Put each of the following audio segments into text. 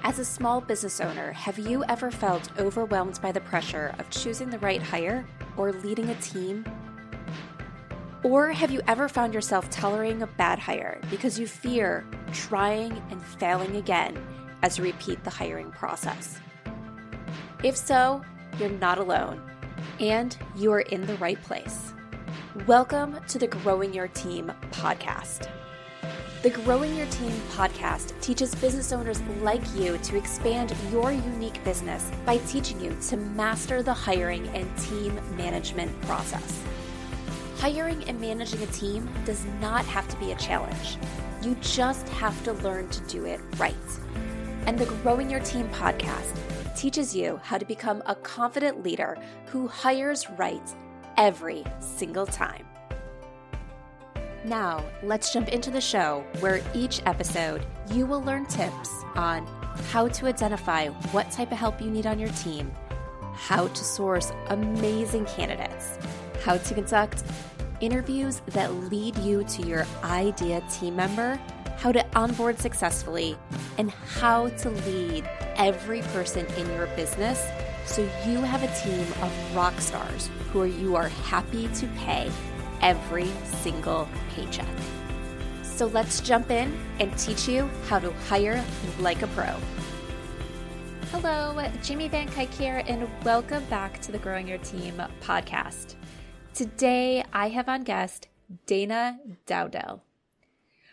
As a small business owner, have you ever felt overwhelmed by the pressure of choosing the right hire or leading a team? Or have you ever found yourself tolerating a bad hire because you fear trying and failing again as you repeat the hiring process? If so, you're not alone, and you are in the right place. Welcome to the Growing Your Team podcast. The Growing Your Team podcast teaches business owners like you to expand your unique business by teaching you to master the hiring and team management process. Hiring and managing a team does not have to be a challenge. You just have to learn to do it right. And the Growing Your Team podcast teaches you how to become a confident leader who hires right every single time. Now, let's jump into the show where each episode you will learn tips on how to identify what type of help you need on your team, how to source amazing candidates, how to conduct interviews that lead you to your ideal team member, how to onboard successfully, and how to lead every person in your business so you have a team of rock stars who you are happy to pay every single paycheck. So let's jump in and teach you how to hire like a pro. Hello, Jamie Van Kuyk here, and welcome back to the Growing Your Team podcast. Today, I have on guest Dana Dowdell.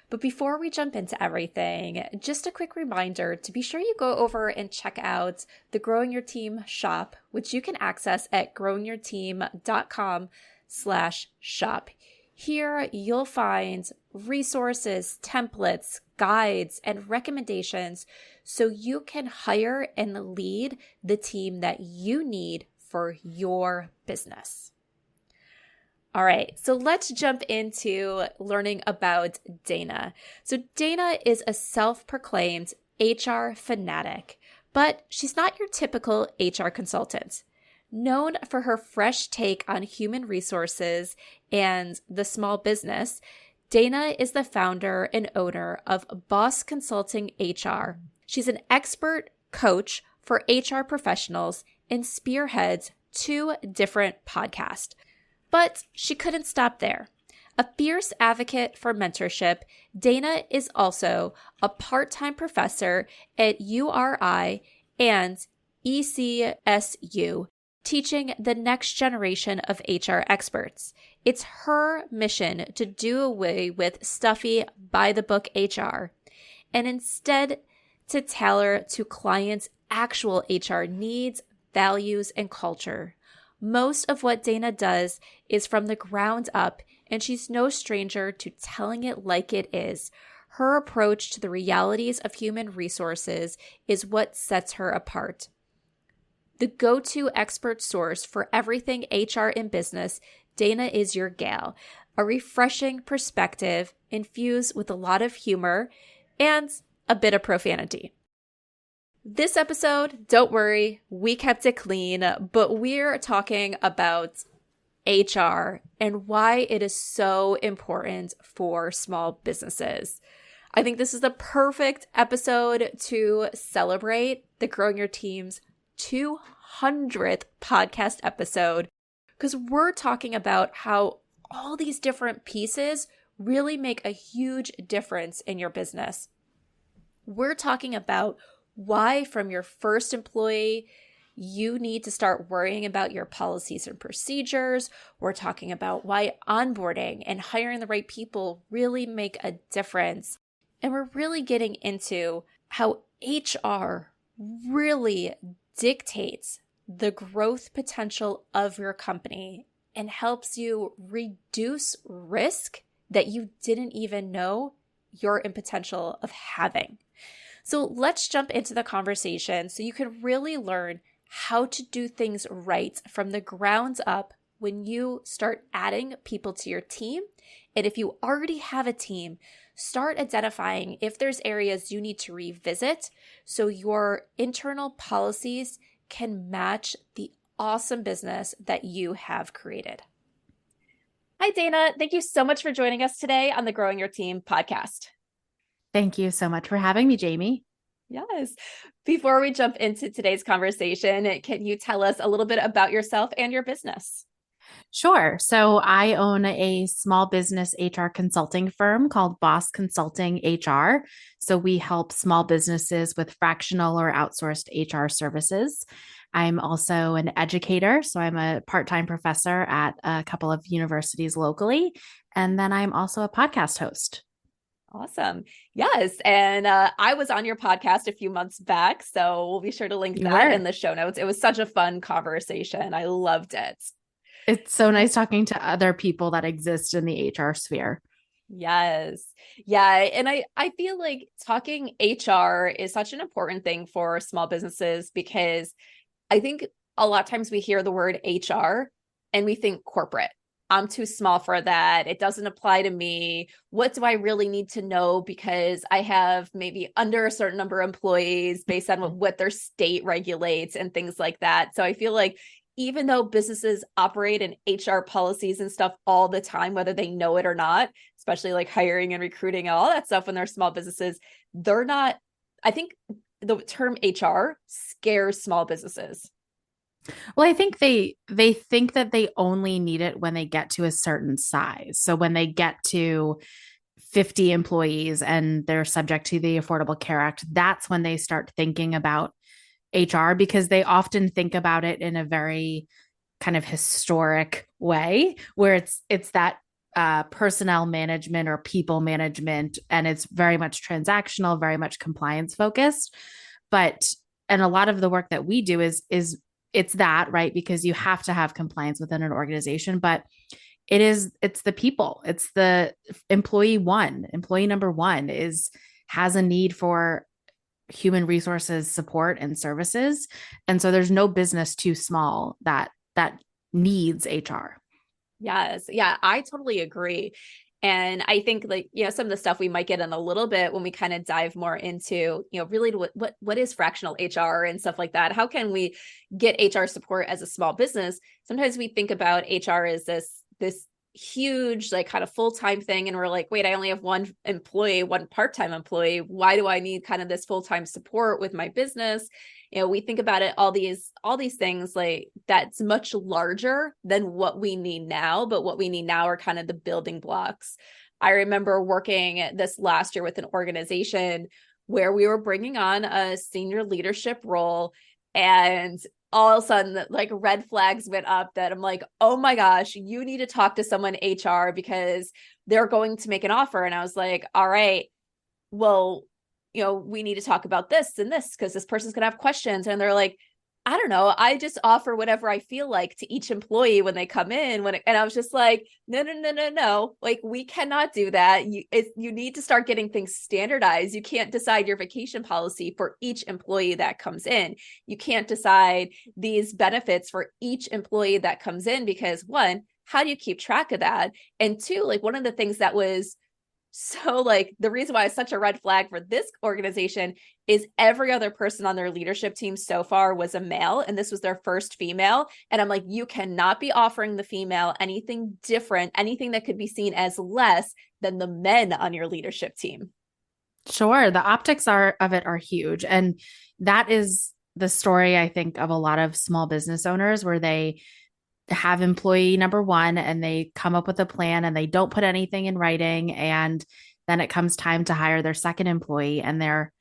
But before we jump into everything, just a quick reminder to be sure you go over and check out the Growing Your Team shop, which you can access at growingyourteam.com/shop. Here, you'll find resources, templates, guides, and recommendations so you can hire and lead the team that you need for your business. All right, so let's jump into learning about Dana. So Dana is a self-proclaimed HR fanatic, but she's not your typical HR consultant. Known for her fresh take on human resources and the small business, Dana is the founder and owner of Boss Consulting HR. She's an expert coach for HR professionals and spearheads 2 different podcasts. But she couldn't stop there. A fierce advocate for mentorship, Dana is also a part-time professor at URI and ECSU, teaching the next generation of HR experts. It's her mission to do away with stuffy, by-the-book HR, and instead to tailor to clients' actual HR needs, values, and culture. Most of what Dana does is from the ground up, and she's no stranger to telling it like it is. Her approach to the realities of human resources is what sets her apart. The go-to expert source for everything HR in business, Dana is your gal. A refreshing perspective infused with a lot of humor and a bit of profanity. This episode, don't worry, we kept it clean, but we're talking about HR and why it is so important for small businesses. I think this is the perfect episode to celebrate the Growing Your Team's 200th podcast episode, because we're talking about how all these different pieces really make a huge difference in your business. We're talking about why from your first employee, you need to start worrying about your policies and procedures. We're talking about why onboarding and hiring the right people really make a difference. And we're really getting into how HR really dictates the growth potential of your company and helps you reduce risk that you didn't even know you're in potential of having. So let's jump into the conversation so you can really learn how to do things right from the ground up when you start adding people to your team. And if you already have a team, start identifying if there's areas you need to revisit so your internal policies can match the awesome business that you have created. Hi, Dana. Thank you so much for joining us today on the Growing Your Team podcast. Thank you so much for having me, Jamie. Yes. Before we jump into today's conversation, can you tell us a little bit about yourself and your business? Sure. So I own a small business HR consulting firm called Boss Consulting HR. So we help small businesses with fractional or outsourced HR services. I'm also an educator. So I'm a part time professor at a couple of universities locally. And then I'm also a podcast host. Awesome. Yes. And I was on your podcast a few months back. So we'll be sure to link You that in were. the show notes. It was such a fun conversation. I loved it. It's so nice talking to other people that exist in the HR sphere. Yes. Yeah. And I feel like talking HR is such an important thing for small businesses because I think a lot of times we hear the word HR and we think corporate. I'm too small for that. It doesn't apply to me. What do I really need to know? Because I have maybe under a certain number of employees based on what their state regulates and things like that. So I feel like even though businesses operate in HR policies and stuff all the time, whether they know it or not, especially like hiring and recruiting and all that stuff when they're small businesses, they're not, I think the term HR scares small businesses. Well, I think they think that they only need it when they get to a certain size. So when they get to 50 employees and they're subject to the Affordable Care Act, that's when they start thinking about HR because they often think about it in a very kind of historic way where it's that personnel management or people management, and it's very much transactional, very much compliance focused. But and a lot of the work that we do is it's that, right? Because you have to have compliance within an organization, but it's the people, it's the employee number one is has a need for human resources support and services, and so there's no business too small that needs HR. Yes. Yeah, I totally agree. And I think like, some of the stuff we might get in a little bit when we kind of dive more into, really what is fractional HR and stuff like that. How can we get HR support as a small business? Sometimes we think about HR as this huge, like kind of full-time thing. And we're like, wait, I only have one employee, one part-time employee. Why do I need kind of this full-time support with my business? We think about it, all these things like that's much larger than what we need now, but what we need now are kind of the building blocks. I remember working this last year with an organization where we were bringing on a senior leadership role, and all of a sudden like red flags went up that I'm like, oh my gosh, you need to talk to someone HR because they're going to make an offer. And I was like, all right, well, we need to talk about this and this because this person's going to have questions. And they're like, I don't know. I just offer whatever I feel like to each employee when they come in. And I was just like, no, no, no, no, no. Like, we cannot do that. You need to start getting things standardized. You can't decide your vacation policy for each employee that comes in. You can't decide these benefits for each employee that comes in because, one, how do you keep track of that? And two, like one of the things that was so like the reason why it's such a red flag for this organization is every other person on their leadership team so far was a male, and this was their first female. And I'm like, you cannot be offering the female anything different, anything that could be seen as less than the men on your leadership team. Sure, the optics are of it are huge, and that is the story I think of a lot of small business owners where they have employee number one and they come up with a plan and they don't put anything in writing, and then it comes time to hire their second employee and they're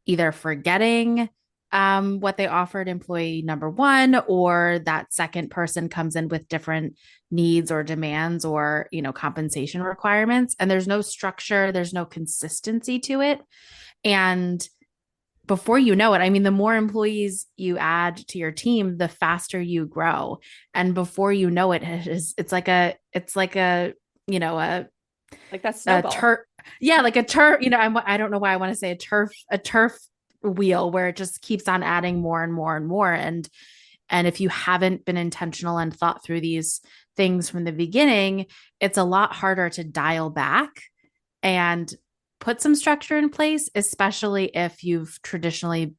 either forgetting what they offered employee number one, or that second person comes in with different needs or demands or compensation requirements, and there's no structure, there's no consistency to it. And before you know it, I mean, the more employees you add to your team, the faster you grow. And before you know it, it's like a, you know, Like that a snowball. turf. Yeah. Like a turf, I don't know why I want to say a turf wheel where it just keeps on adding more and more and more. And if you haven't been intentional and thought through these things from the beginning, it's a lot harder to dial back and put some structure in place, especially if you've traditionally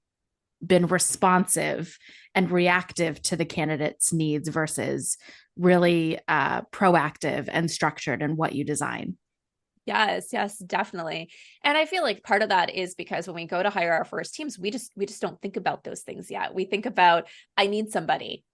been responsive and reactive to the candidate's needs versus really proactive and structured in what you design. Yes, yes, definitely. And I feel like part of that is because when we go to hire our first teams, we just don't think about those things yet. We think about, I need somebody.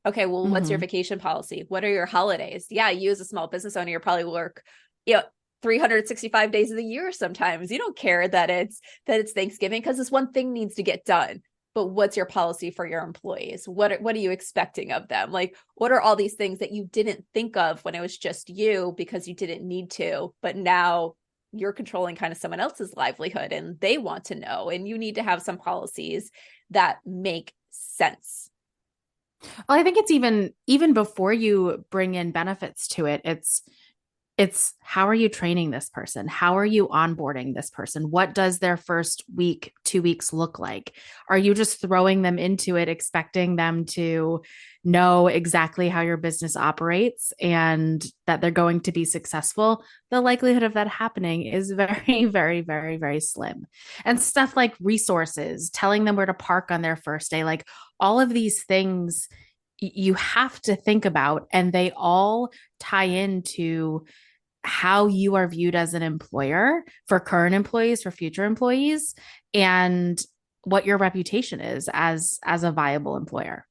Okay, well, what's your Mm-hmm. vacation policy? What are your holidays? Yeah, you as a small business owner, you probably work, you know, 365 days of the year sometimes. You don't care that it's Thanksgiving because this one thing needs to get done. But what's your policy for your employees? What are you expecting of them? Like, what are all these things that you didn't think of when it was just you because you didn't need to, but now you're controlling kind of someone else's livelihood and they want to know, and you need to have some policies that make sense. Well, I think it's even before you bring in benefits to it, it's how are you training this person? How are you onboarding this person? What does their first week, 2 weeks look like? Are you just throwing them into it, expecting them to know exactly how your business operates and that they're going to be successful? The likelihood of that happening is very, very, very, very slim. And stuff like resources, telling them where to park on their first day, like all of these things you have to think about, and they all tie into how you are viewed as an employer for current employees, for future employees, and what your reputation is as a viable employer.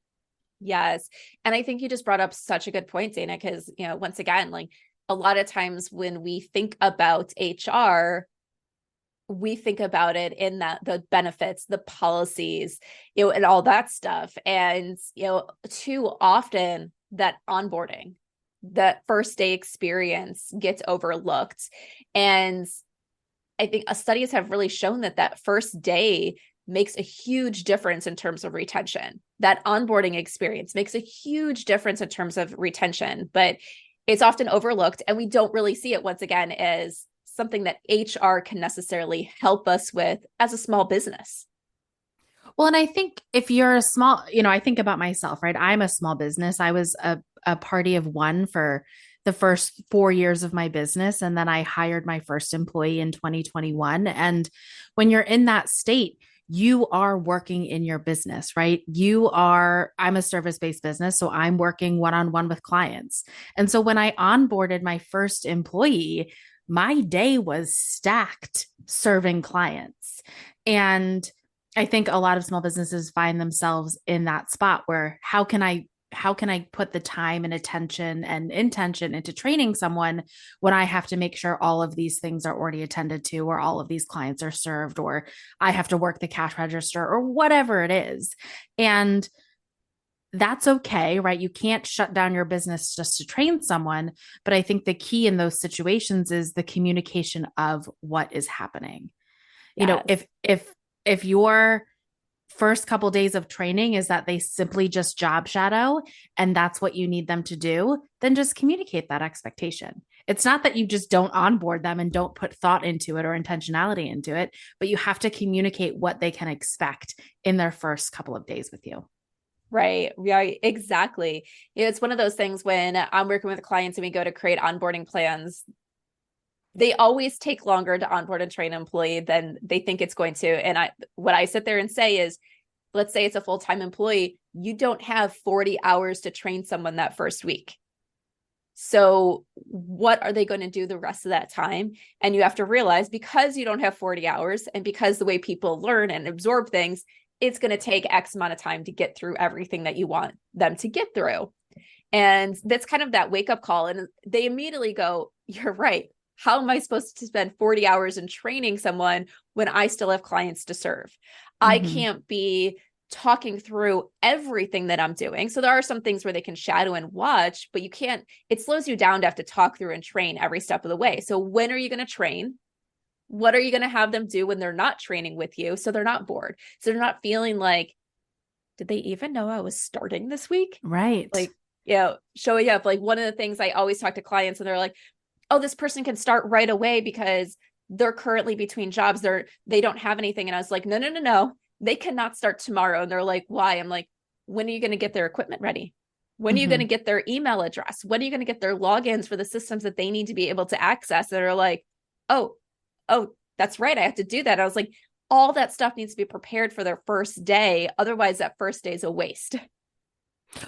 Yes. And I think you just brought up such a good point, Dana, because, once again, like a lot of times when we think about HR, we think about it in that the benefits, the policies, and all that stuff. And, too often that onboarding, that first day experience gets overlooked. And I think studies have really shown that first day makes a huge difference in terms of retention. That onboarding experience makes a huge difference in terms of retention, but it's often overlooked, and we don't really see it, once again, as something that HR can necessarily help us with as a small business. Well, and I think if you're a small, I think about myself, right? I'm a small business. I was a party of one for the first 4 years of my business. And then I hired my first employee in 2021. And when you're in that state, you are working in your business, right? I'm a service based business. So I'm working one on one with clients. And so when I onboarded my first employee, my day was stacked serving clients. And I think a lot of small businesses find themselves in that spot where how can I put the time and attention and intention into training someone when I have to make sure all of these things are already attended to, or all of these clients are served, or I have to work the cash register, or whatever it is. And that's okay, right? You can't shut down your business just to train someone. But I think the key in those situations is the communication of what is happening. Yes. If your first couple days of training is that they simply just job shadow and that's what you need them to do, then just communicate that expectation. It's not that you just don't onboard them and don't put thought into it or intentionality into it, but you have to communicate what they can expect in their first couple of days with you. Right. Right. Exactly. It's one of those things when I'm working with clients and we go to create onboarding plans, they always take longer to onboard and train an employee than they think it's going to. And what I sit there and say is, let's say it's a full-time employee, you don't have 40 hours to train someone that first week. So what are they going to do the rest of that time? And you have to realize, because you don't have 40 hours and because the way people learn and absorb things, it's going to take X amount of time to get through everything that you want them to get through. And that's kind of that wake up call. And they immediately go, you're right. How am I supposed to spend 40 hours in training someone when I still have clients to serve? I Mm-hmm. can't be talking through everything that I'm doing. So there are some things where they can shadow and watch, but you can't, it slows you down to have to talk through and train every step of the way. So when are you going to train? What are you going to have them do when they're not training with you? So they're not bored. So they're not feeling like, did they even know I was starting this week? Right. Like, showing up. Like, one of the things I always talk to clients, and they're like, oh, this person can start right away because they're currently between jobs. They don't have anything. And I was like, no, no, no, no. They cannot start tomorrow. And they're like, why? I'm like, when are you going to get their equipment ready? When are you going Mm-hmm. to get their email address? When are you going to get their logins for the systems that they need to be able to access? That are like, oh, oh, that's right. I have to do that. I was like, all that stuff needs to be prepared for their first day. Otherwise, that first day is a waste.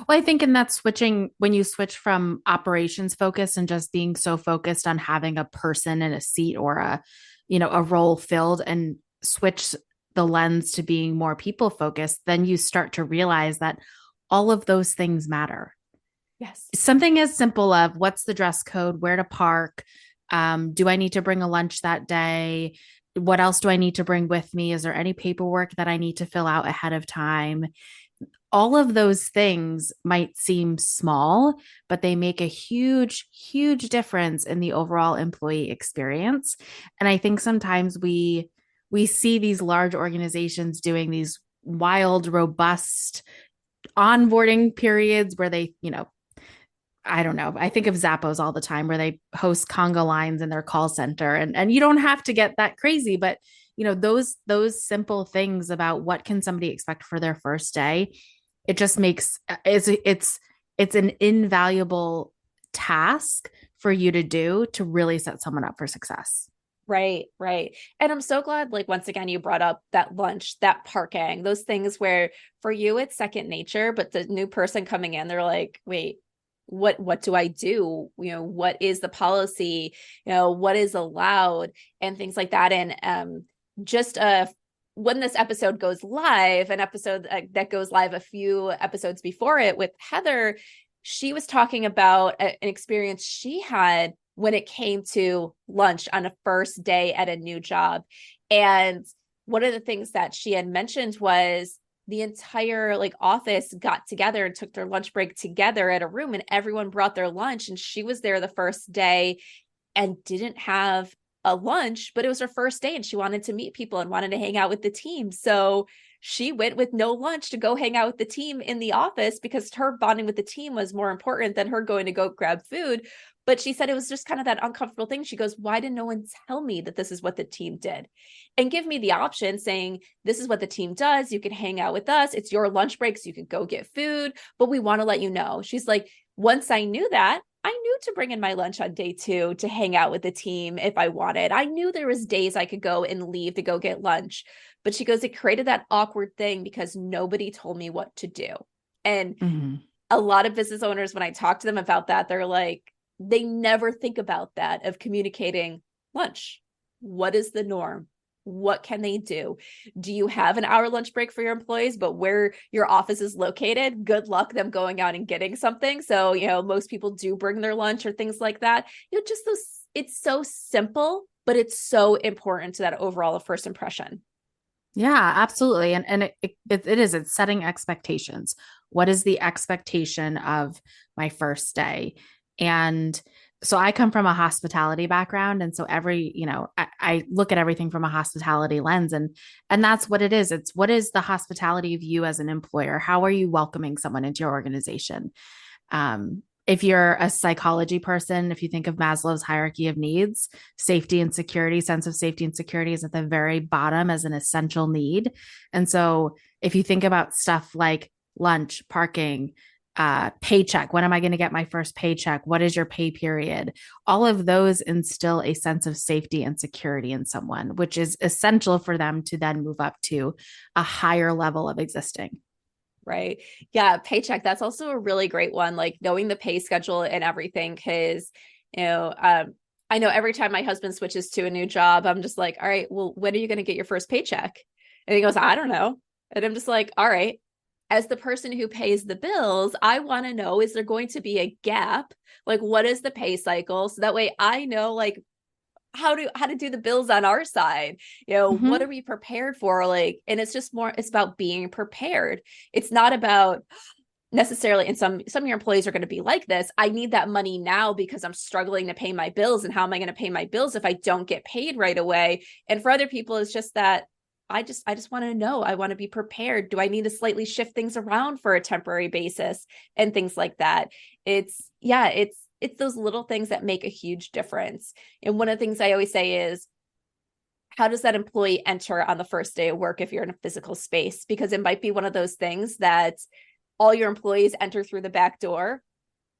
Well, I think in that switching, when you switch from operations focus and just being so focused on having a person in a seat or a role filled, and switch the lens to being more people focused, then you start to realize that all of those things matter. Yes. Something as simple of what's the dress code, where to park, do I need to bring a lunch that day? What else do I need to bring with me? Is there any paperwork that I need to fill out ahead of time? All of those things might seem small, but they make a huge, huge difference in the overall employee experience. And I think sometimes we see these large organizations doing these wild, robust onboarding periods where they, I don't know. I think of Zappos all the time where they host conga lines in their call center, and you don't have to get that crazy, but those simple things about what can somebody expect for their first day, it just makes it's an invaluable task for you to do to really set someone up for success. Right, right. And I'm so glad, like, once again, you brought up that lunch, that parking, those things where for you it's second nature, but the new person coming in, they're like, wait, what do I do? What is the policy? What is allowed and things like that. And just when this episode goes live, an episode that goes live a few episodes before it with Heather, she was talking about an experience she had when it came to lunch on a first day at a new job. And one of the things that she had mentioned was the entire office got together and took their lunch break together at a room, and everyone brought their lunch. And she was there the first day and didn't have a lunch, but it was her first day and she wanted to meet people and wanted to hang out with the team. So she went with no lunch to go hang out with the team in the office because her bonding with the team was more important than her going to go grab food. But she said it was just kind of that uncomfortable thing. She goes, why didn't no one tell me that this is what the team did? And give me the option saying, this is what the team does. You can hang out with us. It's your lunch break, so you can go get food, but we want to let you know. She's like, once I knew that, I knew to bring in my lunch on day 2 to hang out with the team if I wanted. I knew there was days I could go and leave to go get lunch. But she goes, it created that awkward thing because nobody told me what to do. And a lot of business owners, when I talk to them about that, they're like, they never think about that, of communicating lunch. What is the norm? What can they do? Do you have an hour lunch break for your employees, but where your office is located, good luck them going out and getting something. So, most people do bring their lunch or things like that. Just those, it's so simple, but it's so important to that overall first impression. Yeah, absolutely. And it's setting expectations. What is the expectation of my first day? And so I come from a hospitality background. And so I look at everything from a hospitality lens, and that's what it is. It's what is the hospitality of you as an employer? How are you welcoming someone into your organization? If you're a psychology person, if you think of Maslow's hierarchy of needs, safety and security, sense of safety and security is at the very bottom as an essential need. And so if you think about stuff like lunch, parking, paycheck, when am I going to get my first paycheck? What is your pay period? All of those instill a sense of safety and security in someone, which is essential for them to then move up to a higher level of existing. Right. Yeah. Paycheck. That's also a really great one. Like knowing the pay schedule and everything. Cause, I know every time my husband switches to a new job, I'm just like, all right, well, when are you going to get your first paycheck? And he goes, I don't know. And I'm just like, all right, as the person who pays the bills, I want to know, is there going to be a gap? Like, what is the pay cycle? So that way I know, like, how to do the bills on our side. What are we prepared for? Like, and it's just more, it's about being prepared. It's not about necessarily, and some of your employees are going to be like this. I need that money now because I'm struggling to pay my bills. And how am I going to pay my bills if I don't get paid right away? And for other people, it's just that I just want to know. I want to be prepared. Do I need to slightly shift things around for a temporary basis and things like that? It's those little things that make a huge difference. And one of the things I always say is, how does that employee enter on the first day of work if you're in a physical space? Because it might be one of those things that all your employees enter through the back door,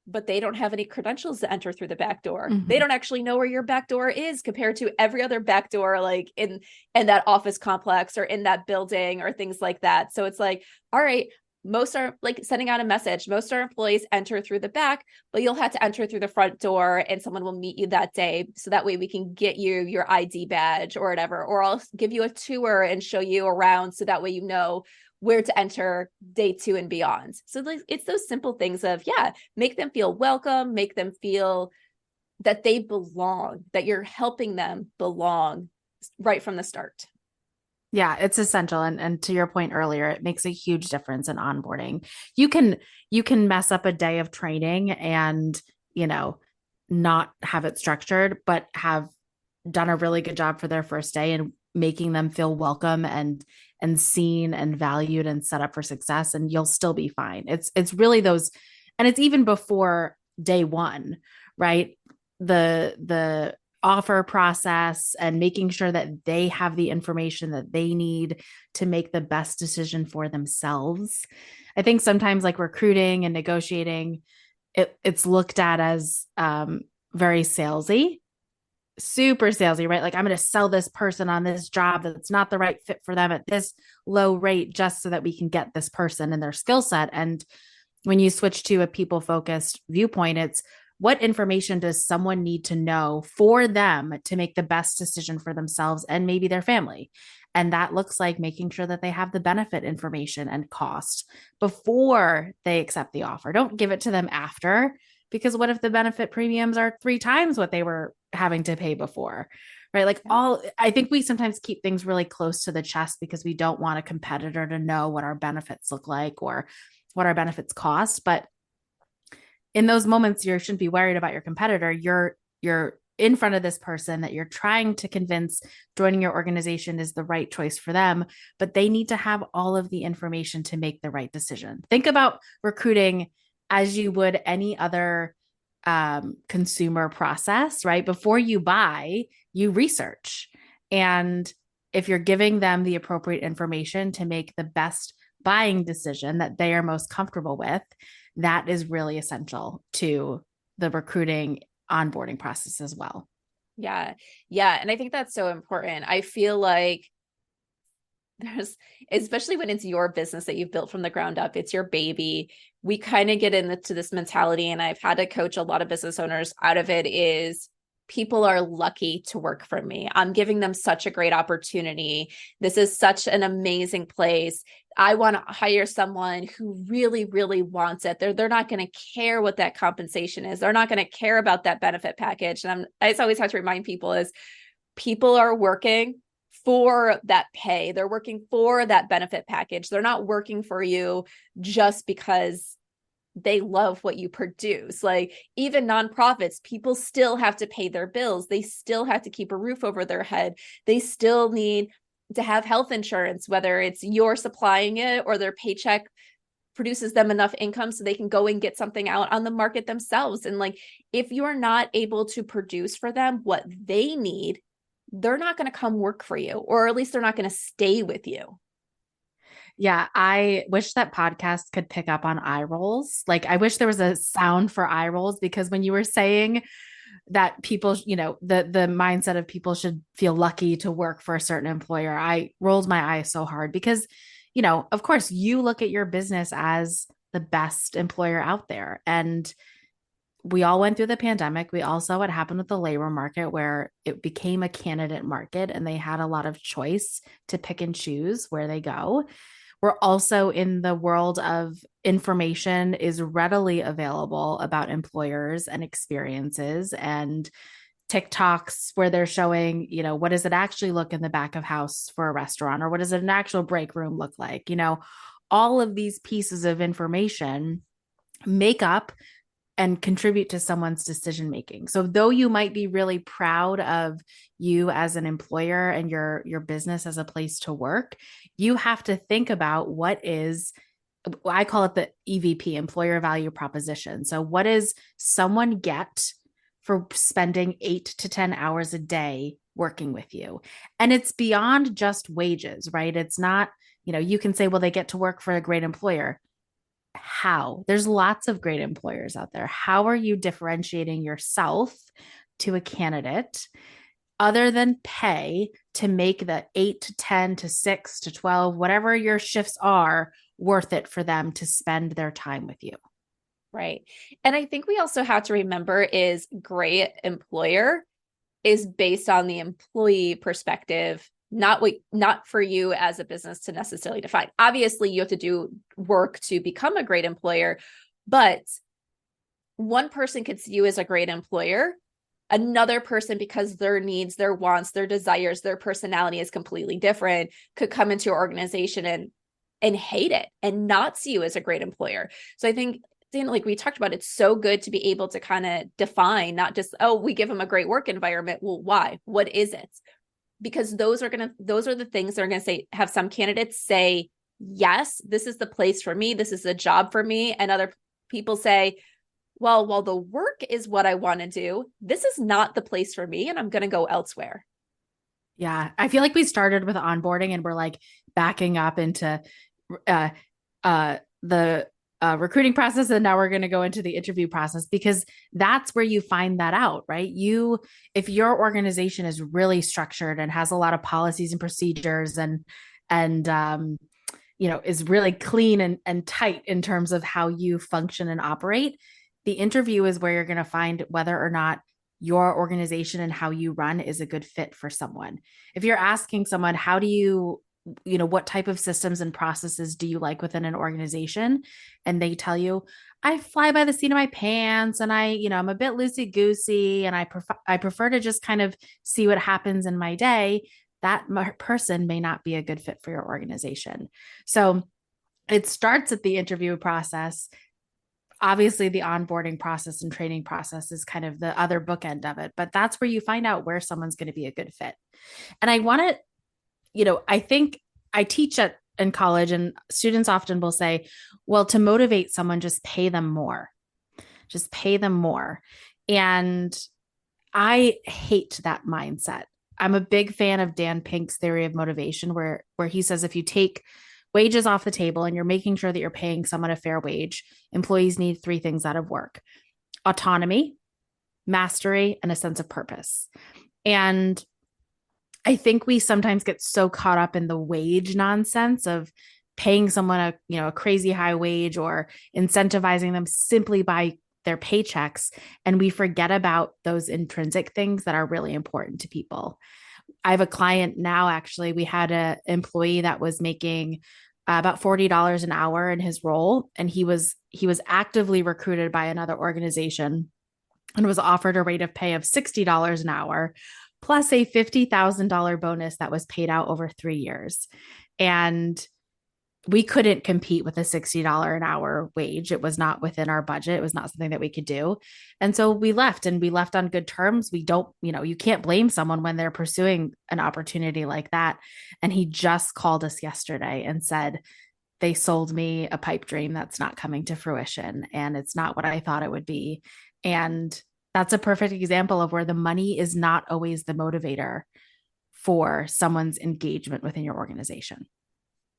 but they don't have any credentials to enter through the back door. Mm-hmm. They don't actually know where your back door is compared to every other back door, like in that office complex or in that building or things like that. So it's like, all right, most are like sending out a message. Most our employees enter through the back, but you'll have to enter through the front door and someone will meet you that day. So that way we can get you your ID badge or whatever, or I'll give you a tour and show you around. So that way, you know where to enter day 2 and beyond. So it's those simple things of, yeah, make them feel welcome, make them feel that they belong, that you're helping them belong right from the start. Yeah, it's essential. And to your point earlier, it makes a huge difference in onboarding. You can mess up a day of training and, you know, not have it structured, but have done a really good job for their first day and making them feel welcome and seen and valued and set up for success, and you'll still be fine. It's really those, and it's even before day one, right? The offer process and making sure that they have the information that they need to make the best decision for themselves. I think sometimes like recruiting and negotiating, it's looked at as very salesy, super salesy, right? Like I'm going to sell this person on this job that's not the right fit for them at this low rate just so that we can get this person and their skill set. And when you switch to a people focused viewpoint, it's what information does someone need to know for them to make the best decision for themselves and maybe their family? And that looks like making sure that they have the benefit information and cost before they accept the offer. Don't give it to them after, because what if the benefit premiums are 3 times what they were having to pay before? Right? Like I think we sometimes keep things really close to the chest because we don't want a competitor to know what our benefits look like or what our benefits cost. But in those moments, you shouldn't be worried about your competitor. You're in front of this person that you're trying to convince joining your organization is the right choice for them, but they need to have all of the information to make the right decision. Think about recruiting as you would any other consumer process, right? Before you buy, you research. And if you're giving them the appropriate information to make the best buying decision that they are most comfortable with, that is really essential to the recruiting onboarding process as well. Yeah. Yeah. And I think that's so important. I feel like there's, especially when it's your business that you've built from the ground up, it's your baby. We kind of get into this mentality, and I've had to coach a lot of business owners out of it, is people are lucky to work for me. I'm giving them such a great opportunity. This is such an amazing place. I want to hire someone who really, really wants it. They're not going to care what that compensation is. They're not going to care about that benefit package. And I always have to remind people is people are working for that pay. They're working for that benefit package. They're not working for you just because they love what you produce. Like even nonprofits, people still have to pay their bills. They still have to keep a roof over their head. They still need to have health insurance, whether it's you're supplying it or their paycheck produces them enough income so they can go and get something out on the market themselves. And like, if you're not able to produce for them what they need, they're not going to come work for you, or at least they're not going to stay with you. Yeah, I wish that podcast could pick up on eye rolls. Like I wish there was a sound for eye rolls, because when you were saying that people, you know, the mindset of people should feel lucky to work for a certain employer, I rolled my eyes so hard because, you know, of course you look at your business as the best employer out there. And we all went through the pandemic. We all saw what happened with the labor market, where it became a candidate market and they had a lot of choice to pick and choose where they go. We're also in the world of information is readily available about employers and experiences, and TikToks where they're showing, you know, what does it actually look in the back of house for a restaurant, or what does an actual break room look like? You know, all of these pieces of information make up and contribute to someone's decision making. So though you might be really proud of you as an employer and your business as a place to work, you have to think about what is, I call it the EVP, employer value proposition. So what does someone get for spending 8 to 10 hours a day working with you? And it's beyond just wages, right? It's not, you know, you can say, well, they get to work for a great employer. How? There's lots of great employers out there. How are you differentiating yourself to a candidate other than pay to make the 8 to 10 to 6 to 12, whatever your shifts are, worth it for them to spend their time with you. Right. And I think we also have to remember is great employer is based on the employee perspective, not for you as a business to necessarily define. Obviously, you have to do work to become a great employer, but one person could see you as a great employer. Another person, because their needs, their wants, their desires, their personality is completely different, could come into your organization and hate it and not see you as a great employer. So I think, like we talked about, it's so good to be able to kind of define, not just, oh, we give them a great work environment. Well, why? What is it? Because those are the things that are going to have some candidates say, yes, this is the place for me. This is a job for me. And other people say, well, while the work is what I want to do, this is not the place for me and I'm going to go elsewhere. Yeah. I feel like we started with onboarding and we're like backing up into uh, the recruiting process. And now we're going to go into the interview process because that's where you find that out, right? If your organization is really structured and has a lot of policies and procedures and is really clean and tight in terms of how you function and operate, the interview is where you're going to find whether or not your organization and how you run is a good fit for someone. If you're asking someone, how do what type of systems and processes do you like within an organization? And they tell you, I fly by the seat of my pants and I'm a bit loosey goosey and I prefer to just kind of see what happens in my day. That person may not be a good fit for your organization. So it starts at the interview process. Obviously, the onboarding process and training process is kind of the other bookend of it, but that's where you find out where someone's going to be a good fit. And I want I think I teach in college, and students often will say, well, to motivate someone, just pay them more. Just pay them more. And I hate that mindset. I'm a big fan of Dan Pink's theory of motivation, where he says if you take wages off the table and you're making sure that you're paying someone a fair wage, employees need three things out of work: autonomy, mastery, and a sense of purpose. And I think we sometimes get so caught up in the wage nonsense of paying someone a crazy high wage or incentivizing them simply by their paychecks, and we forget about those intrinsic things that are really important to people. I have a client now, actually, we had an employee that was making about $40 an hour in his role, and he was actively recruited by another organization and was offered a rate of pay of $60 an hour plus a $50,000 bonus that was paid out over 3 years. And we couldn't compete with a $60 an hour wage. It was not within our budget. It was not something that we could do. And so we left, and we left on good terms. We don't, you can't blame someone when they're pursuing an opportunity like that. And he just called us yesterday and said, they sold me a pipe dream that's not coming to fruition, and it's not what I thought it would be. And that's a perfect example of where the money is not always the motivator for someone's engagement within your organization.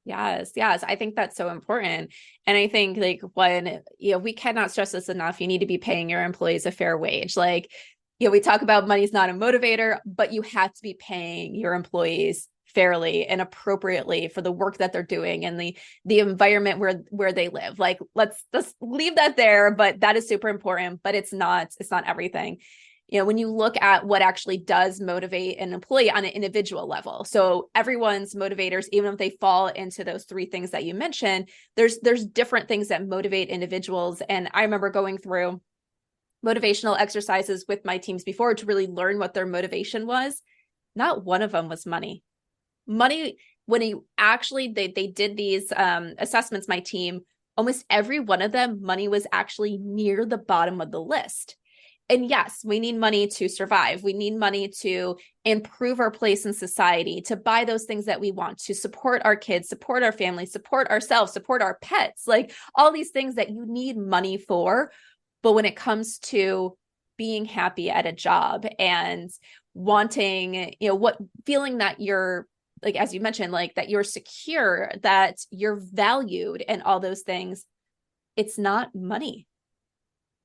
Yes. I think that's so important. And I think when, we cannot stress this enough, you need to be paying your employees a fair wage. We talk about money's not a motivator, but you have to be paying your employees fairly and appropriately for the work that they're doing and the environment where they live. Let's leave that there, but that is super important, but it's not everything. When you look at what actually does motivate an employee on an individual level. So everyone's motivators, even if they fall into those three things that you mentioned, there's different things that motivate individuals. And I remember going through motivational exercises with my teams before to really learn what their motivation was. Not one of them was money. Money, when you actually, they did these assessments, my team, almost every one of them, money was actually near the bottom of the list. And yes, we need money to survive. We need money to improve our place in society, to buy those things that we want, to support our kids, support our family, support ourselves, support our pets, all these things that you need money for. But when it comes to being happy at a job and wanting, feeling that you're, as you mentioned, that you're secure, that you're valued and all those things, it's not money.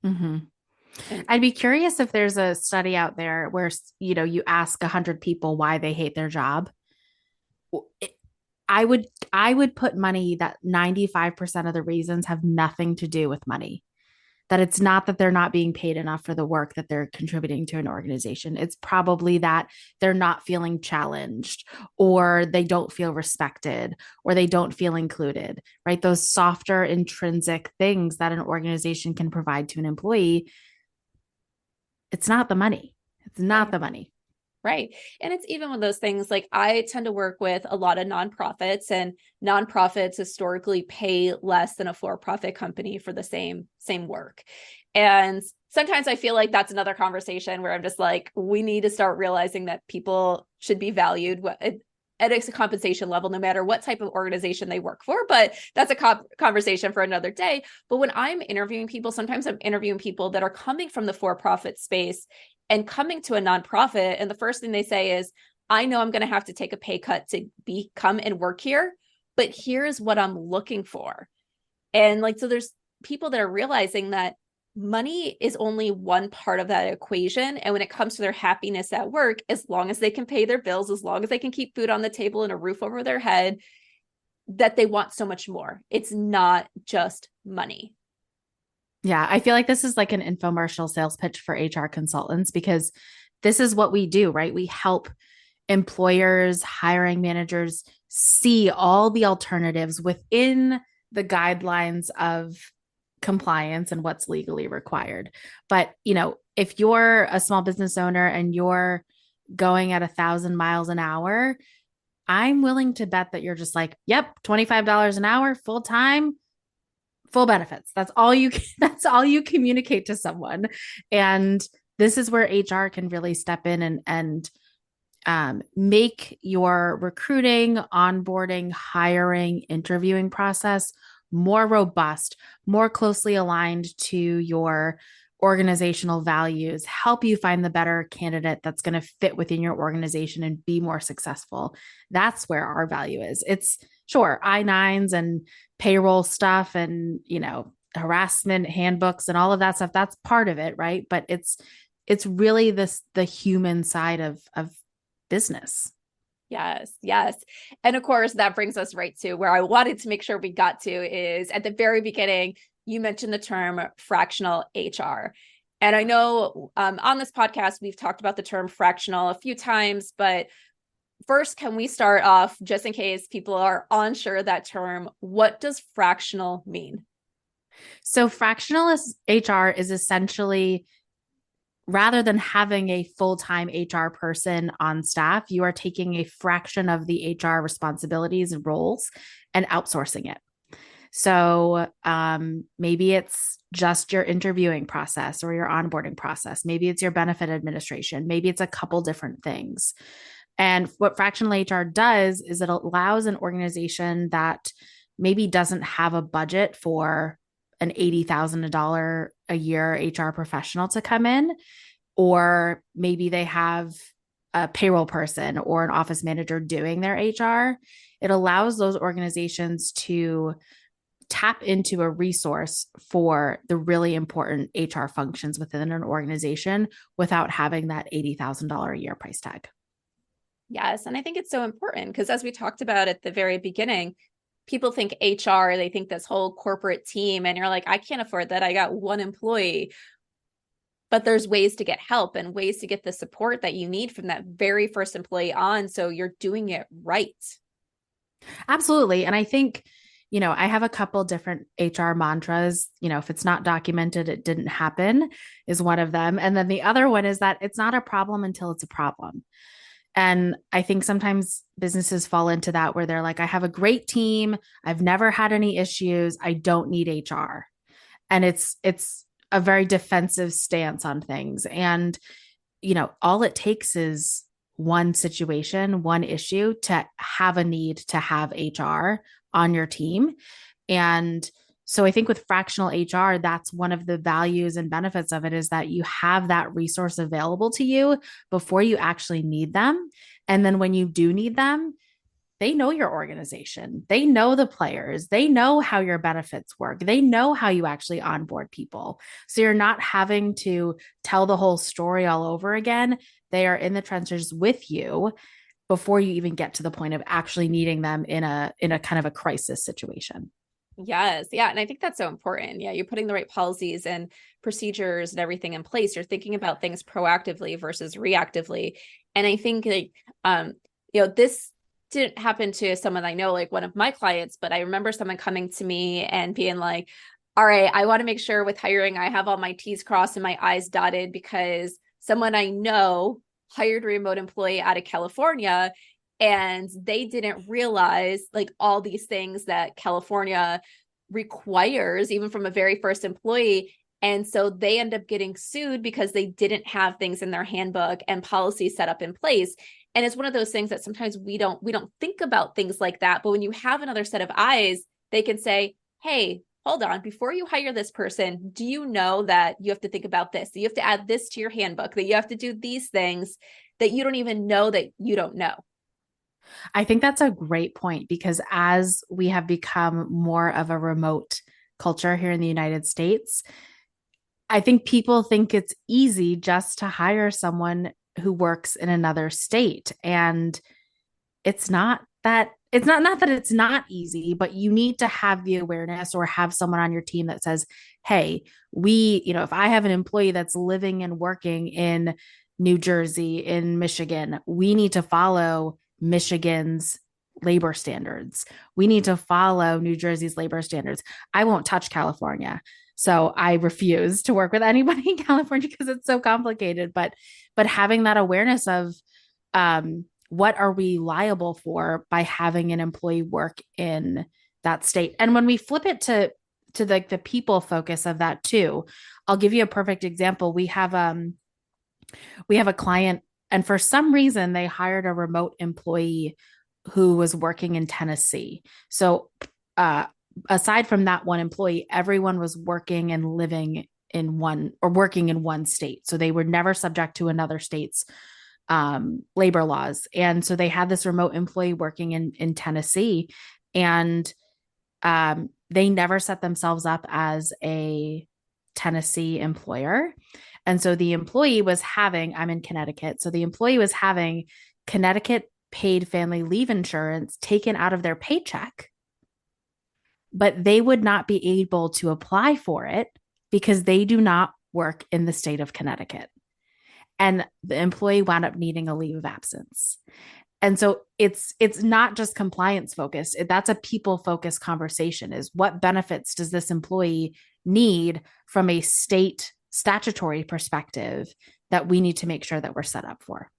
Mm-hmm. I'd be curious if there's a study out there where, you ask 100 people why they hate their job. I would put money that 95% of the reasons have nothing to do with money. That it's not that they're not being paid enough for the work that they're contributing to an organization. It's probably that they're not feeling challenged, or they don't feel respected, or they don't feel included, right? Those softer intrinsic things that an organization can provide to an employee. It's not the money. It's not Right. the money. Right. And it's even with those things, like I tend to work with a lot of nonprofits, and nonprofits historically pay less than a for-profit company for the same work. And sometimes I feel like that's another conversation where I'm just like, we need to start realizing that people should be valued at a compensation level, no matter what type of organization they work for. But that's a conversation for another day. But when I'm interviewing people, sometimes I'm interviewing people that are coming from the for-profit space and coming to a nonprofit. And the first thing they say is, I know I'm going to have to take a pay cut to come and work here, but here's what I'm looking for. And like, so there's people that are realizing that money is only one part of that equation. And when it comes to their happiness at work, as long as they can pay their bills, as long as they can keep food on the table and a roof over their head, that they want so much more. It's not just money. Yeah, I feel like this is like an infomercial sales pitch for HR consultants, because this is what we do, right? We help employers, hiring managers see all the alternatives within the guidelines of compliance and what's legally required. But, if you're a small business owner and you're going at 1,000 miles an hour, I'm willing to bet that you're just like, yep, $25 an hour, full time, full benefits. That's all you communicate to someone. And this is where HR can really step in and make your recruiting, onboarding, hiring, interviewing process more robust, more closely aligned to your organizational values, help you find the better candidate that's going to fit within your organization and be more successful. That's where our value is. It's sure I-9s and payroll stuff and, harassment handbooks and all of that stuff. That's part of it, right? But it's really the human side of business. Yes, yes. And of course, that brings us right to where I wanted to make sure we got to is at the very beginning, you mentioned the term fractional HR. And I know on this podcast, we've talked about the term fractional a few times, but first, can we start off, just in case people are unsure of that term, what does fractional mean? So fractional HR is essentially, rather than having a full-time HR person on staff, you are taking a fraction of the HR responsibilities and roles and outsourcing it. So maybe it's just your interviewing process or your onboarding process. Maybe it's your benefit administration. Maybe it's a couple different things. And what fractional HR does is it allows an organization that maybe doesn't have a budget for an $80,000 a year HR professional to come in, or maybe they have a payroll person or an office manager doing their HR. It allows those organizations to tap into a resource for the really important HR functions within an organization without having that $80,000 a year price tag. Yes. And I think it's so important because, as we talked about at the very beginning, people think HR, they think this whole corporate team, and you're like, I can't afford that. I got one employee. But there's ways to get help and ways to get the support that you need from that very first employee on. So you're doing it right. Absolutely. And I think, I have a couple different HR mantras. If it's not documented, it didn't happen is one of them. And then the other one is that it's not a problem until it's a problem. And I think sometimes businesses fall into that where they're like, I have a great team. I've never had any issues. I don't need HR. And it's a very defensive stance on things. And, all it takes is one situation, one issue to have a need to have HR on your team. And so I think with fractional HR, that's one of the values and benefits of it, is that you have that resource available to you before you actually need them. And then when you do need them, they know your organization. They know the players. They know how your benefits work. They know how you actually onboard people. So you're not having to tell the whole story all over again. They are in the trenches with you. before you even get to the point of actually needing them in a kind of a crisis situation. Yes. Yeah. And I think that's so important. Yeah. You're putting the right policies and procedures and everything in place. You're thinking about things proactively versus reactively. And I think like, this didn't happen to someone I know, like one of my clients, but I remember someone coming to me and being like, all right, I want to make sure with hiring, I have all my T's crossed and my I's dotted because someone I know hired a remote employee out of California and they didn't realize like all these things that California requires even from a very first employee, and so they end up getting sued because they didn't have things in their handbook and policies set up in place. And it's one of those things that sometimes we don't think about things like that, but when you have another set of eyes, they can say, hey, hold on, before you hire this person, do you know that you have to think about this, that you have to add this to your handbook, that you have to do these things that you don't even know that you don't know. I think that's a great point because as we have become more of a remote culture here in the United States, I think people think it's easy just to hire someone who works in another state. And it's not that not that it's not easy, but you need to have the awareness or have someone on your team that says, hey, if I have an employee that's living and working in New Jersey, in Michigan, we need to follow Michigan's labor standards. We need to follow New Jersey's labor standards. I won't touch California. So I refuse to work with anybody in California because it's so complicated. But having that awareness of what are we liable for by having an employee work in that state. And when we flip it to the people focus of that too, I'll give you a perfect example. We have a client, and for some reason they hired a remote employee who was working in Tennessee. So aside from that one employee, everyone was working and living in one state. So they were never subject to another state's labor laws. And so they had this remote employee working in Tennessee, and they never set themselves up as a Tennessee employer. And so the employee was having, I'm in Connecticut, so the employee was having Connecticut paid family leave insurance taken out of their paycheck, but they would not be able to apply for it because they do not work in the state of Connecticut. And the employee wound up needing a leave of absence. And so it's not just compliance focused. That's a people focused conversation, is what benefits does this employee need from a state statutory perspective that we need to make sure that we're set up for.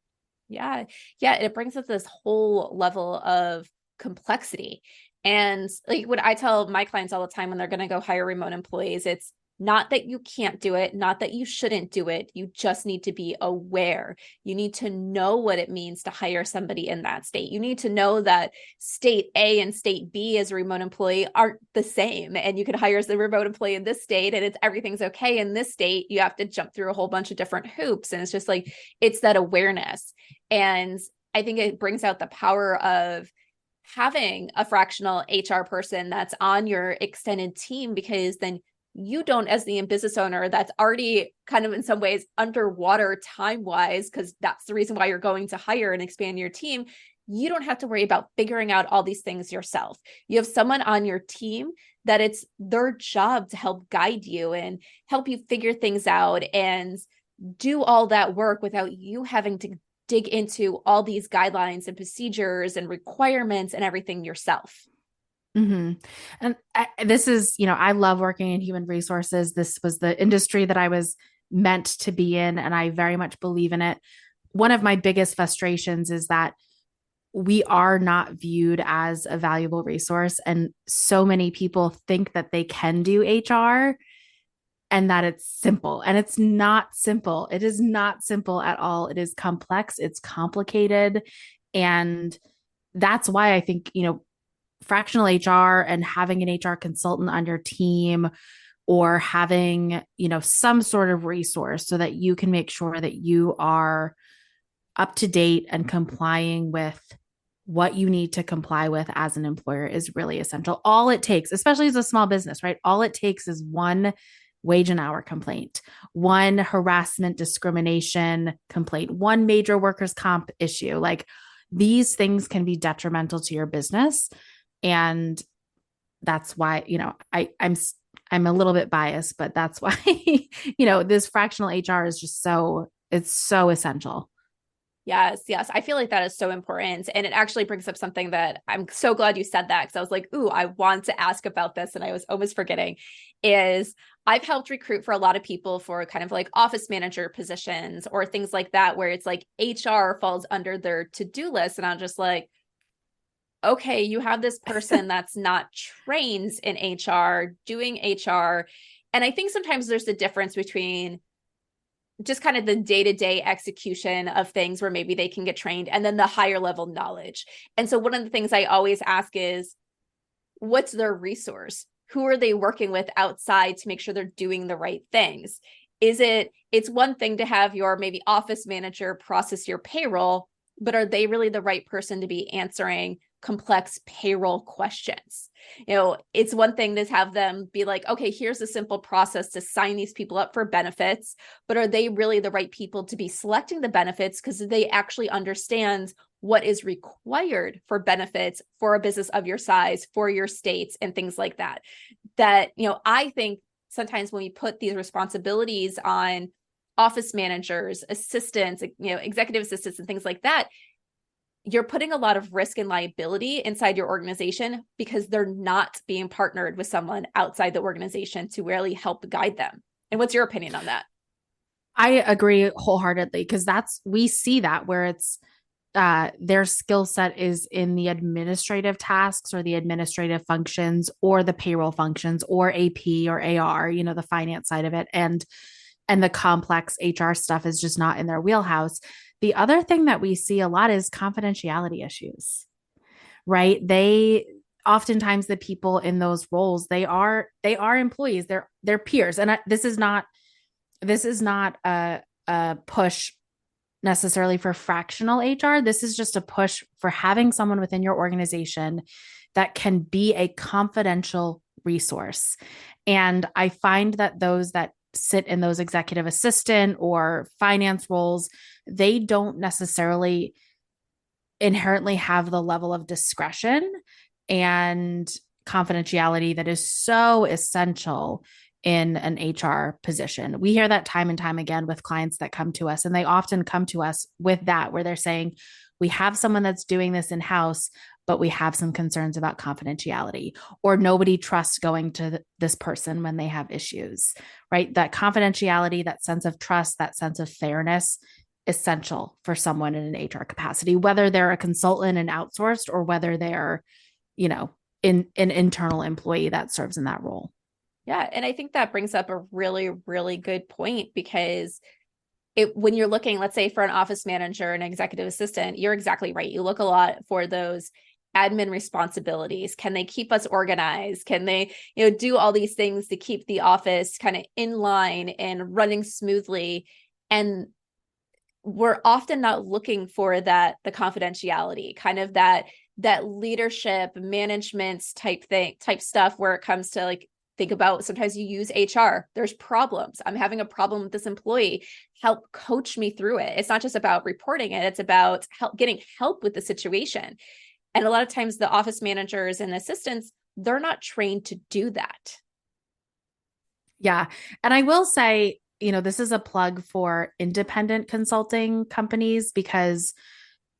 Yeah. Yeah. It brings up this whole level of complexity. And like what I tell my clients all the time when they're going to go hire remote employees, it's not that you can't do it, not that you shouldn't do it. You just need to be aware. You need to know what it means to hire somebody in that state. You need to know that state A and state B as a remote employee aren't the same. And you could hire as a remote employee in this state and everything's okay. In this state, you have to jump through a whole bunch of different hoops. And it's just like, it's that awareness. And I think it brings out the power of having a fractional HR person that's on your extended team, because then you don't, as the business owner that's already kind of in some ways underwater time-wise, because that's the reason why you're going to hire and expand your team, you don't have to worry about figuring out all these things yourself. You have someone on your team that it's their job to help guide you and help you figure things out and do all that work without you having to dig into all these guidelines and procedures and requirements and everything yourself. Mm-hmm. And this is, I love working in human resources. This was the industry that I was meant to be in, and I very much believe in it. One of my biggest frustrations is that we are not viewed as a valuable resource. And so many people think that they can do HR and that it's simple. And it's not simple. It is not simple at all. It is complex. It's complicated. And that's why I think, fractional HR and having an HR consultant on your team, or having, some sort of resource so that you can make sure that you are up to date and complying with what you need to comply with as an employer is really essential. All it takes, especially as a small business, right? All it takes is one wage and hour complaint, one harassment discrimination complaint, one major workers' comp issue. Like, These things can be detrimental to your business. And that's why, I'm a little bit biased, but that's why, this fractional HR is just it's so essential. Yes, yes. I feel like that is so important. And it actually brings up something that I'm so glad you said that, because I was like, ooh, I want to ask about this. And I was almost forgetting is I've helped recruit for a lot of people for kind of like office manager positions or things like that, where it's like HR falls under their to-do list. And I'm just like, okay, you have this person that's not trained in HR doing HR. And I think sometimes there's a difference between just kind of the day-to-day execution of things where maybe they can get trained and then the higher level knowledge. And so one of the things I always ask is, what's their resource? Who are they working with outside to make sure they're doing the right things? It's one thing to have your maybe office manager process your payroll, but are they really the right person to be answering complex payroll questions? It's one thing to have them be like, okay, here's a simple process to sign these people up for benefits, but are they really the right people to be selecting the benefits? Because they actually understand what is required for benefits for a business of your size, for your states, and things like that. I think sometimes when we put these responsibilities on office managers, assistants, executive assistants, and things like that, you're putting a lot of risk and liability inside your organization because they're not being partnered with someone outside the organization to really help guide them. And what's your opinion on that? I agree wholeheartedly, because we see that where it's their skill set is in the administrative tasks or the administrative functions or the payroll functions or AP or AR, the finance side of it. And the complex HR stuff is just not in their wheelhouse. The other thing that we see a lot is confidentiality issues, right? Oftentimes the people in those roles, they are employees, they're peers. And this is not a push necessarily for fractional HR. This is just a push for having someone within your organization that can be a confidential resource. And I find that those that sit in those executive assistant or finance roles, they don't necessarily inherently have the level of discretion and confidentiality that is so essential in an HR position. We hear that time and time again with clients that come to us, and they often come to us with that, where they're saying, we have someone that's doing this in-house, but we have some concerns about confidentiality, or nobody trusts going to this person when they have issues, right? That confidentiality, that sense of trust, that sense of fairness, essential for someone in an HR capacity, whether they're a consultant and outsourced or whether they're, an internal employee that serves in that role. Yeah. And I think that brings up a really, really good point, because when you're looking, let's say for an office manager and executive assistant, you're exactly right. You look a lot for those admin responsibilities. Can they keep us organized? Can they, do all these things to keep the office kind of in line and running smoothly? And we're often not looking for the confidentiality, kind of that leadership management type stuff, where it comes to like, think about, sometimes you use HR. There's problems. I'm having a problem with this employee. Help coach me through it. It's not just about reporting it. It's about getting help with the situation. And a lot of times the office managers and assistants, they're not trained to do that. Yeah. And I will say, this is a plug for independent consulting companies, because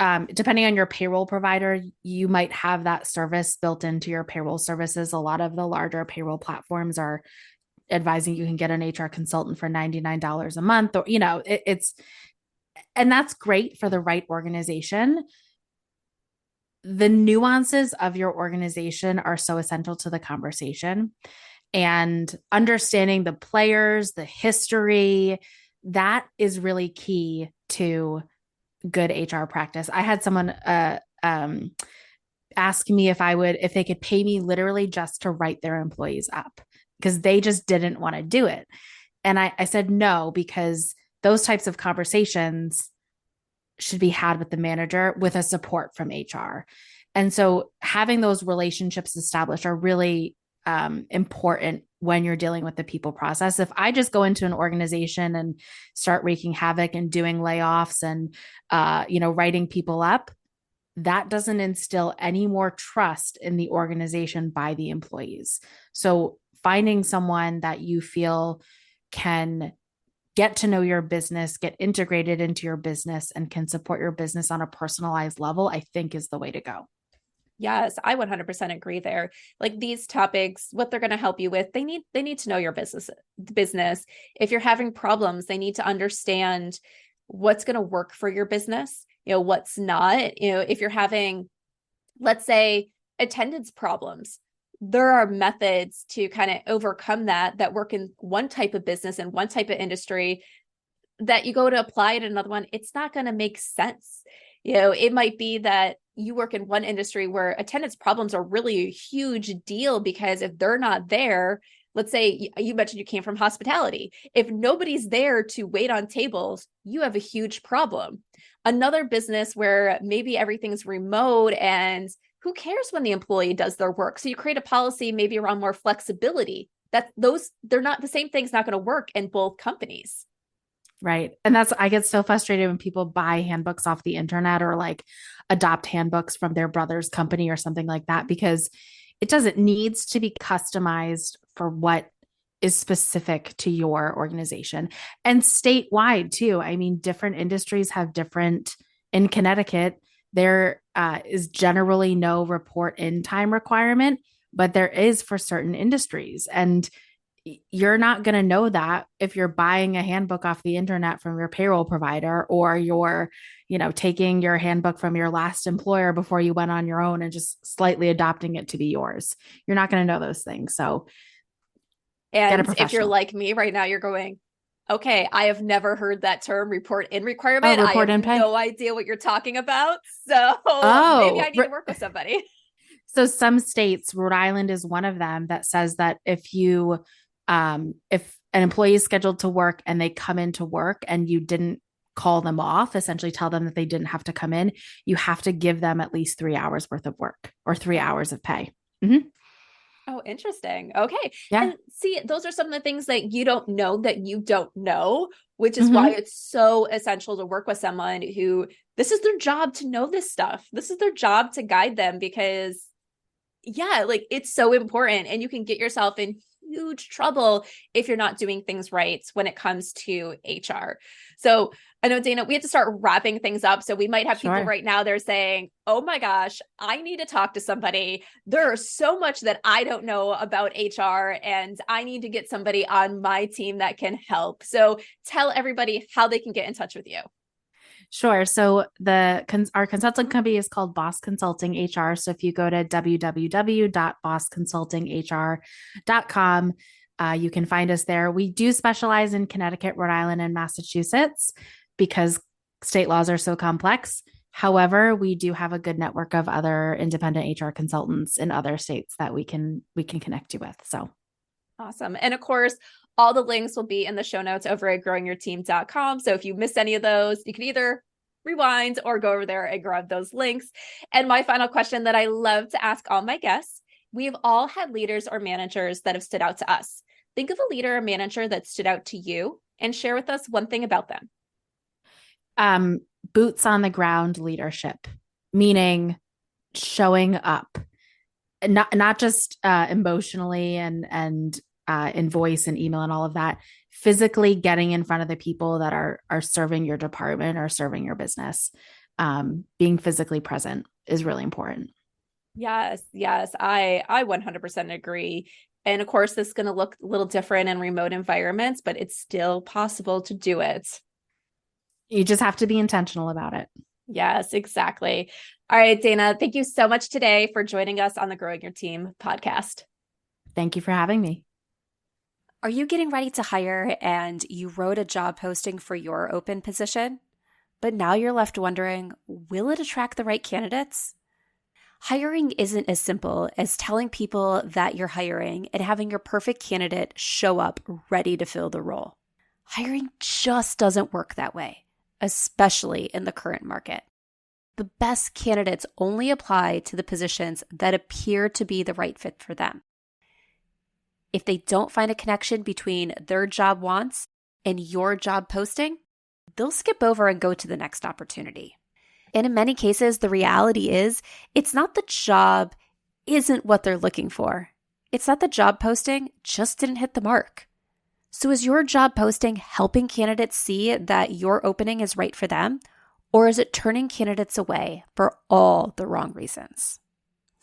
depending on your payroll provider, you might have that service built into your payroll services. A lot of the larger payroll platforms are advising you can get an HR consultant for $99 a month, or, and that's great for the right organization. The nuances of your organization are so essential to the conversation, and understanding the players, the history, that is really key to good HR practice. I had someone ask me if they could pay me literally just to write their employees up, because they just didn't want to do it. And I said no, because those types of conversations should be had with the manager with a support from HR. And so having those relationships established are really important when you're dealing with the people process. If I just go into an organization and start wreaking havoc and doing layoffs and, writing people up, that doesn't instill any more trust in the organization by the employees. So finding someone that you feel can get to know your business, get integrated into your business, and can support your business on a personalized level, I think is the way to go. Yes, I 100% agree there. Like these topics, what they're going to help you with, they need to know your business. If you're having problems, they need to understand what's going to work for your business, what's not. If you're having, let's say, attendance problems, there are methods to kind of overcome that work in one type of business and one type of industry that you go to apply it in another one. It's not going to make sense. It might be that you work in one industry where attendance problems are really a huge deal, because if they're not there, let's say you mentioned you came from hospitality. If nobody's there to wait on tables, you have a huge problem. Another business where maybe everything's remote and who cares when the employee does their work? So you create a policy maybe around more flexibility. They're not the same thing's not going to work in both companies. Right. And I get so frustrated when people buy handbooks off the internet or like adopt handbooks from their brother's company or something like that, because needs to be customized for what is specific to your organization and statewide too. I mean, different industries have different. In Connecticut, there is generally no report in time requirement, but there is for certain industries. And you're not going to know that if you're buying a handbook off the internet from your payroll provider, or you're, taking your handbook from your last employer before you went on your own and just slightly adopting it to be yours. You're not going to know those things. So get a And if you're professional. like me right now, you're going, okay, I have never heard that term report in Oh, requirement. I report have and pay. no idea what you're talking about. So maybe Oh, I need to work with somebody. so some states, Rhode Island is one of them, that says that if an employee is scheduled to work and they come into work and you didn't call them off, essentially tell them that they didn't have to come in, you have to give them at least 3 hours worth of work or 3 hours of pay. Mm-hmm. Oh, interesting. Okay. Yeah. And see, those are some of the things that you don't know, which is why Mm-hmm. it's so essential to work with someone who this is their job to know this stuff. This is their job to guide them, because yeah, like it's so important, and you can get yourself in huge trouble if you're not doing things right when it comes to HR. So I know, Dana, we have to start wrapping things up. So we might have people Sure. right now, they're saying, oh my gosh, I need to talk to somebody. There's so much that I don't know about HR, and I need to get somebody on my team that can help. So tell everybody how they can get in touch with you. Sure. So our consulting company is called Boss Consulting HR. So if you go to www.bossconsultinghr.com, you can find us there. We do specialize in Connecticut, Rhode Island, and Massachusetts because state laws are so complex. However, we do have a good network of other independent HR consultants in other states that we can connect you with. So Awesome. And of course, all the links will be in the show notes over at growingyourteam.com. So if you miss any of those, you can either rewind or go over there and grab those links. And my final question that I love to ask all my guests, we've all had leaders or managers that have stood out to us. Think of a leader or manager that stood out to you and share with us one thing about them. Boots on the ground leadership, meaning showing up, not just emotionally and in voice and email and all of that, physically getting in front of the people that are serving your department or serving your business. Being physically present is really important. Yes, I 100% agree. And of course, this is going to look a little different in remote environments, but it's still possible to do it. You just have to be intentional about it. Yes, exactly. All right, Dana, thank you so much today for joining us on the Growing Your Team podcast. Thank you for having me. Are you getting ready to hire and you wrote a job posting for your open position, but now you're left wondering, will it attract the right candidates? Hiring isn't as simple as telling people that you're hiring and having your perfect candidate show up ready to fill the role. Hiring just doesn't work that way, especially in the current market. The best candidates only apply to the positions that appear to be the right fit for them. If they don't find a connection between their job wants and your job posting, they'll skip over and go to the next opportunity. And in many cases, the reality is it's not the job isn't what they're looking for. It's that the job posting just didn't hit the mark. So is your job posting helping candidates see that your opening is right for them? Or is it turning candidates away for all the wrong reasons?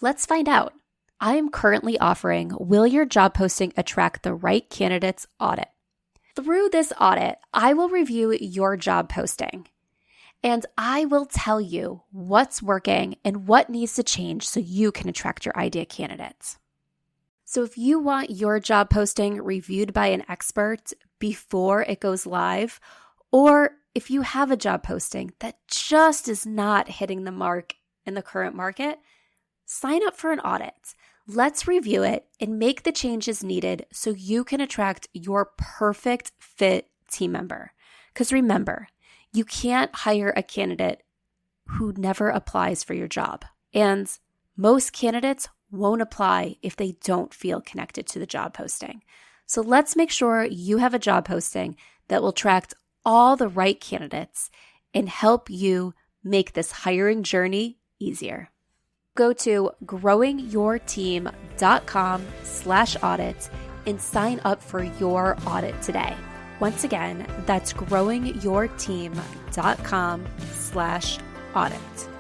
Let's find out. I am currently offering Will Your Job Posting Attract the Right Candidates audit. Through this audit, I will review your job posting and I will tell you what's working and what needs to change so you can attract your ideal candidates. So if you want your job posting reviewed by an expert before it goes live, or if you have a job posting that just is not hitting the mark in the current market, sign up for an audit. Let's review it and make the changes needed so you can attract your perfect fit team member. Because remember, you can't hire a candidate who never applies for your job. And most candidates won't apply if they don't feel connected to the job posting. So let's make sure you have a job posting that will attract all the right candidates and help you make this hiring journey easier. Go to growingyourteam.com/audit and sign up for your audit today. Once again, that's growingyourteam.com/audit.